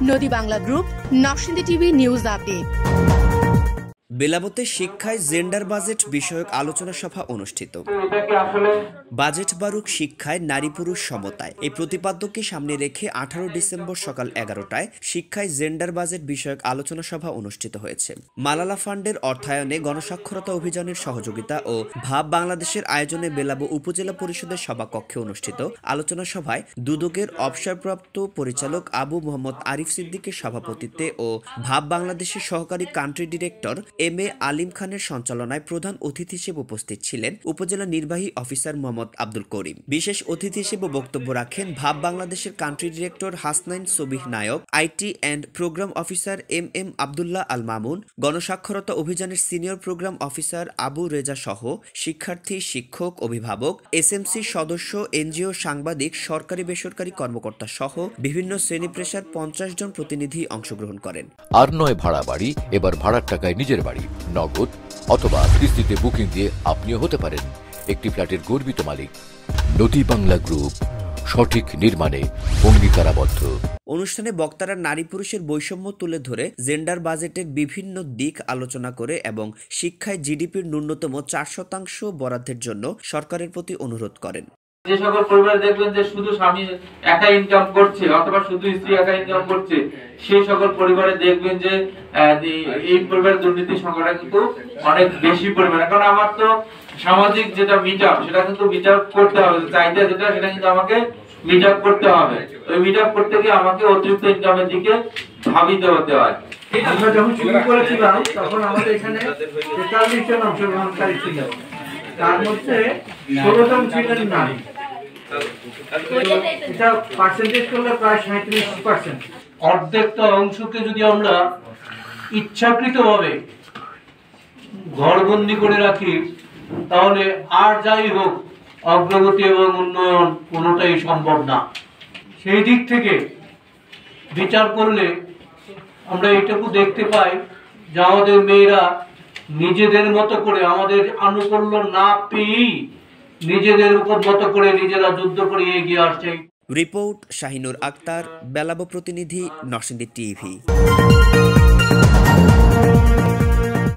নদী Bangla group, Narsingdi TV news update. বেলাবতে শিক্ষায় জেন্ডার বাজেট বিষয়ক আলোচনা সভা অনুষ্ঠিত। বাজেট বাড়ুক শিক্ষায় নারী পুরুষ সমতায়, এই প্রতিপাদ্যকে সামনে রেখে 18 ডিসেম্বর সকাল 11টায় শিক্ষায় জেন্ডার বাজেট বিষয়ক আলোচনা সভা অনুষ্ঠিত হয়েছে। মালালা ফান্ডের অর্থায়নে গণসাক্ষরতা অভিযানের সহযোগিতা ও ভাব বাংলাদেশের আয়োজনে বেলাবো উপজেলা পরিষদের সভাকক্ষে অনুষ্ঠিত আলোচনা সভায় দুদকের অবসরপ্রাপ্ত পরিচালক আবু মোহাম্মদ আরিফ সিদ্দিকের সভাপতিত্বে ও ভাব বাংলাদেশের সহকারী কান্ট্রি ডিরেক্টর এম.এ. আলিম খানের সঞ্চালনায় প্রধান অতিথি হিসেবে উপস্থিত ছিলেন উপজেলা নির্বাহী অফিসার মোহাম্মদ আব্দুল করিম। বিশেষ অতিথি হিসেবে বক্তব্য রাখেন ভাব বাংলাদেশের country director Hasnain Sabih Nayak, IT and program officer M M. Abdullah Al Mamun, গণসাক্ষরতা অভিযানের senior program officer Abu Reza সহ শিক্ষার্থী, শিক্ষক, অভিভাবক, এসএমসি সদস্য, এনজিও, সাংবাদিক, সরকারি বেসরকারি কর্মকর্তা সহ বিভিন্ন শ্রেণী পেশার 50 জন প্রতিনিধি অংশগ্রহণ করেন। আর নয় ভাড়া বাড়ি, এবার ভাড়ার টাকায় নিজের বাড়ি, নগদ অথবা কিস্তিতে বুকিং দিয়ে আপনিও হতে পারেন একটি ফ্ল্যাটের গর্বিত মালিক। নদী বাংলা গ্রুপ, সঠিক নির্মাণে অঙ্গীকারাবদ্ধ। অনুষ্ঠানে বক্তারা নারী পুরুষের বৈষম্য তুলে ধরে জেন্ডার বাজেটের বিভিন্ন দিক আলোচনা করে এবং শিক্ষায় জিডিপির ন্যূনতম 4% বরাদ্দের জন্য সরকারের প্রতি অনুরোধ করেন। যে সকল পরিবার দেখবেন যে শুধু স্বামী একা ইনকাম করছে অথবা শুধু স্ত্রী একা ইনকাম করছে, সেই সকল পরিবারে দেখবেন যে এই পরিবারের দুর্নীতির সংখ্যাটা কিন্তু অনেক বেশি পরিমাণে। কারণ আমার তো সামাজিক যেটা মিট আপ, সেটা কিন্তু মিট আপ করতে হবে, চাহিদা যেটা সেটা কিন্তু আমাকে মিট আপ করতে হবে। ওই মিট আপ করতে গিয়ে আমাকে অতিরিক্ত ইনকামের দিকে ধাবিত হতে হয়। আমরা যখন শুরু করেছিলাম তখন আমাদের এখানে 43 জন অংশগ্রহণকারী ছিল, তার মধ্যে 16 জন ছিলেন নারী। এটা পার্সেন্টেজ করলে প্রায় 37%। অর্ধেকটা অংশকে যদি আমরা ইচ্ছাকৃতভাবে ঘরবন্দি করে রাখি, তাহলে আর যাই হোক অগ্রগতি এবং উন্নয়ন কোনোটাই সম্ভব না। সেই দিক থেকে বিচার করলে আমরা এটুকু দেখতে পাই যে আমাদের মেয়েরা নিজেদের মতো করে, আমাদের আনুকূল্য না পেয়েই নিজেদের মতো করে নিজেরা যুদ্ধ করে এগিয়ে আসছে। রিপোর্ট শাহিনুর আক্তার, বেলাবো প্রতিনিধি, নরসিংদী টিভি।